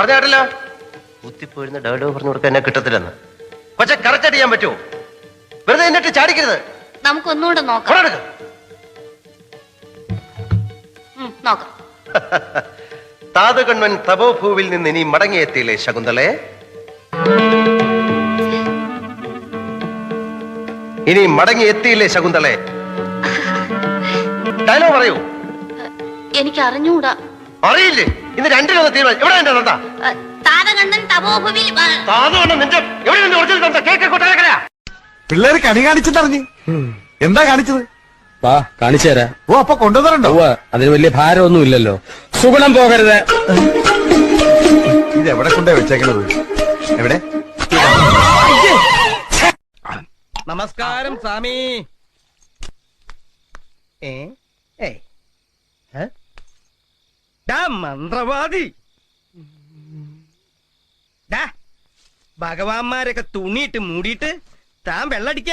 പറഞ്ഞ കേട്ടല്ലോ, കുത്തിപ്പോയിരുന്ന ഡേഡോ പറഞ്ഞു കൊടുക്കാൻ എന്നെ കിട്ടത്തില്ലെന്ന്. പക്ഷെ കറക്റ്റ് ചെയ്യാൻ പറ്റുമോ? വെറുതെ എന്നിട്ട് ചാടിക്കരുത്. നമുക്കൊന്നുകൂടെ നോക്കാം. നോക്കാം. താതുകണ്വൻ തപോഭൂവിൽ നിന്ന് ഇനി മടങ്ങിയെത്തിയില്ലേ ശകുന്തളെ? ഇനി മടങ്ങിയെത്തിയില്ലേ ശകുന്തളെ? ഡയലോഗ് പറയൂ. എനിക്ക് അറിഞ്ഞൂടാ. അറിയില്ലേ? ഇന്ന് രണ്ടിലൊന്ന് തീരുമാനം. എവിടെ എന്റെ തന്ത? താതകണ്ണൻ തപോഭൂവിൽ. താതുകണ്ണൻ നിന്റെ എവിടെ നിന്ന് ഒറിജിനൽ തന്ത? കേക്ക് കൊട്ടാരക്കരയാ. പിള്ളേര് കണി കാണിച്ചെന്നറിഞ്ഞ് എന്താ കാണിച്ചത്? വാ കാണിച്ചു തരാ. ഓ അപ്പൊ കൊണ്ടുവന്നിട്ടുണ്ടോ? അതിന് വലിയ ഭാരമൊന്നും ഇല്ലല്ലോ. സുഗുണം പോകരുത്. ഇത് എവിടെ കൊണ്ടേ വെച്ചേക്കണത്? എവിടെ? നമസ്കാരം സ്വാമി. മന്ത്രവാദി ഭഗവാന്മാരൊക്കെ തുണിയിട്ട് മൂടിയിട്ട് താൻ വെള്ളടിക്ക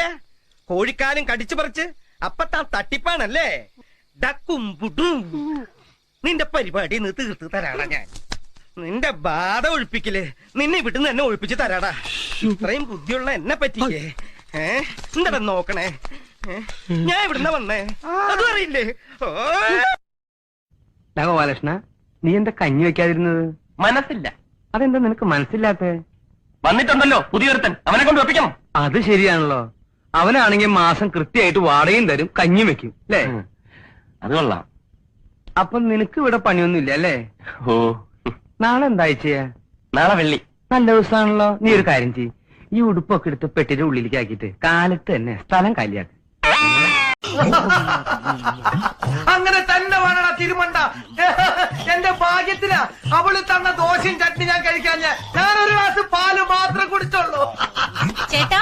കോഴിക്കാലും കടിച്ചു പറിച്ച് അപ്പൊ താൻ തട്ടിപ്പാണല്ലേ? ഡക്കും പുട്ടും നിന്റെ പരിപാടി നീ തീർത്ത് തരാടാ ഞാൻ. നിന്റെ ബാധ ഒഴിപ്പിക്കല് നിന്നെ ഇവിടുന്ന് എന്നെ ഒഴിപ്പിച്ച് തരാടാ. ഇത്രയും ബുദ്ധിയുള്ള എന്നെ പറ്റിക്കേ. എന്താ നോക്കണേ? ഞാൻ ഇവിടുന്ന് വന്നേ അതും അറിയില്ലേ? ഗോപാലകൃഷ്ണ, നീ എന്താ കഞ്ഞി വെക്കാതിരുന്നത്? മനസ്സില്ല. അതെന്താ നിനക്ക് മനസ്സില്ലാത്ത? വന്നിട്ടുണ്ടല്ലോ പുതിയൊരുത്തൻ, അവനെ കൊണ്ട് ഒപ്പിക്കണം. അത് ശരിയാണല്ലോ. അവനാണെങ്കിൽ മാസം കൃത്യമായിട്ട് വാടകയും തരും, കഞ്ഞിയും വെക്കും അല്ലേ? അത് കൊള്ളാം. അപ്പൊ നിനക്ക് ഇവിടെ പണിയൊന്നുമില്ല അല്ലേ? ഓ, നാളെ എന്താ ചെയ്യാ? നാളെ വെള്ളി. നല്ല ദിവസമാണല്ലോ. നീ ഒരു കാര്യം ചെയ്യ്, ഈ ഉടുപ്പൊക്കെ എടുത്ത് പെട്ടിയുടെ ഉള്ളിലേക്ക് ആക്കിയിട്ട് കാലത്ത് തന്നെ സ്ഥലം കാലിയാക്ക്. അങ്ങനെ തന്നെ വേണടാ തിരുമണ്ട. എന്റെ ഭാഗ്യത്തിനാ അവള് തന്ന ദോശയും ചട്നി ഞാൻ കഴിക്കാൻ. ഞാൻ ഒരു ഗ്ലാസ് പാല് മാത്രം കുടിച്ചോളൂ. ചേട്ടാ,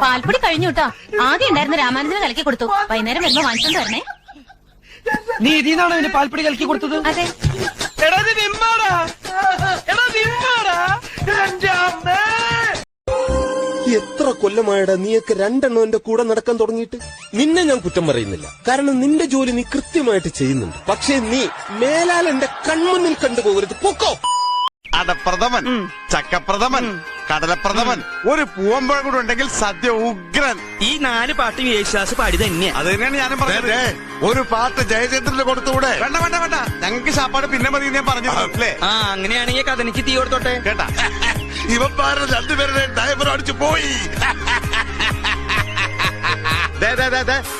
പാൽപ്പൊടി കഴിഞ്ഞു കേട്ടോ. ആദ്യം ഉണ്ടായിരുന്ന രാമാനുജന് കലക്കി കൊടുത്തു. വൈകുന്നേരം വരുമ്പോ വാങ്ങിച്ചോണ്ട് വരണേ. നീ ഇതിന്നാണോ ഇതിന് പാൽപ്പൊടി കലക്കി കൊടുത്തത്? അതെ. എടാ ഇത് നിമ്മാടാ. എടാ നിമ്മാടാ. എന്റെ അമ്മേ. എത്ര കൊല്ലമായടാ നീയൊക്കെ രണ്ടെണ്ണം എന്റെ കൂടെ നടക്കാൻ തുടങ്ങിയിട്ട്? നിന്നെ ഞാൻ കുറ്റം പറയുന്നില്ല, കാരണം നിന്റെ ജോലി നീ കൃത്യമായിട്ട് ചെയ്യുന്നുണ്ട്. പക്ഷേ നീ മേലാൽ എന്റെ കൺമുന്നിൽ കണ്ടുപോകരുത്. പൊക്കോ. അടപ്രഥമൻ, ചക്കപ്രഥമൻ, കടലപ്രഥമൻ, ഒരു പൂവമ്പഴം കൂടെ ഉണ്ടെങ്കിൽ സദ്യ ഉഗ്രൻ. ഈ 4 പാട്ടും യേശുദാസ് പാടി തന്നെയാ. അത് തന്നെയാണ് ഞാനും പറഞ്ഞത്. ഒരു പാട്ട് ജയചന്ദ്രന് കൊടുത്തുകൂടെ? വേണ്ട വേണ്ട വേണ്ട, ഞങ്ങൾക്ക് ശാപ്പാട് പിന്നെ മതി ഞാൻ പറഞ്ഞു അല്ലേ? അങ്ങനെയാണെങ്കിൽ കഥനിക്ക് തീ കൊടുത്തോട്ടെ. കേട്ടാ, ഇവന്മാരുടെ രണ്ടുപേരുടെ ഡ്രൈവർ അടിച്ചു പോയി.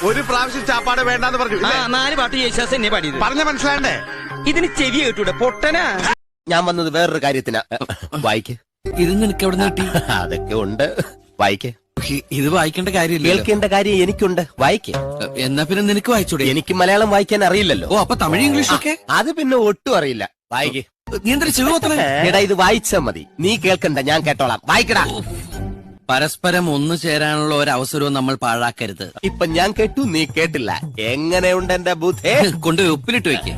ഒരു പ്രാവശ്യം ചാപ്പാട് വേണ്ടെന്ന് പറഞ്ഞു. 4 പാട്ട് യേശുദാസ് എന്നെ പാടിയത്. പറഞ്ഞ മനസ്സിലാണ്ടേ? ഇതിന് ചെവി കേട്ടൂടെ പൊട്ടനാ? ഞാൻ വന്നത് വേറൊരു കാര്യത്തിനാ. വായിക്ക്. ഇത് നിനക്ക് എവിടെ കിട്ടി? അതൊക്കെ ഉണ്ട്, വായിക്ക്. ഇത് വായിക്കേണ്ട കാര്യമില്ല. കേൾക്കേണ്ട കാര്യം എനിക്കുണ്ട്, വായിക്ക്. എന്നാ പിന്നെ നിനക്ക് വായിച്ചൂടെ? എനിക്ക് മലയാളം വായിക്കാൻ അറിയില്ലല്ലോ. ഓ, അപ്പൊ തമിഴ് ഇംഗ്ലീഷ് ഒക്കെ? അത് പിന്നെ ഒട്ടും അറിയില്ല. വായിക്ക്. നീ എന്താ ചെവി കൊത്തണേ? എടാ, ഇത് വായിച്ചാ മതി, നീ കേൾക്കണ്ട, ഞാൻ കേട്ടോളാം. വായിക്കടാ. പരസ്പരം ഒന്നു ചേരാനുള്ള ഒരു അവസരവും നമ്മൾ പാഴാക്കരുത്. ഇപ്പൊ ഞാൻ കേട്ടു, നീ കേട്ടില്ല. എങ്ങനെയുണ്ട് എന്റെ ബുദ്ധേ? കൊണ്ടുപോയി ഉപ്പിലിട്ട് വെക്ക്.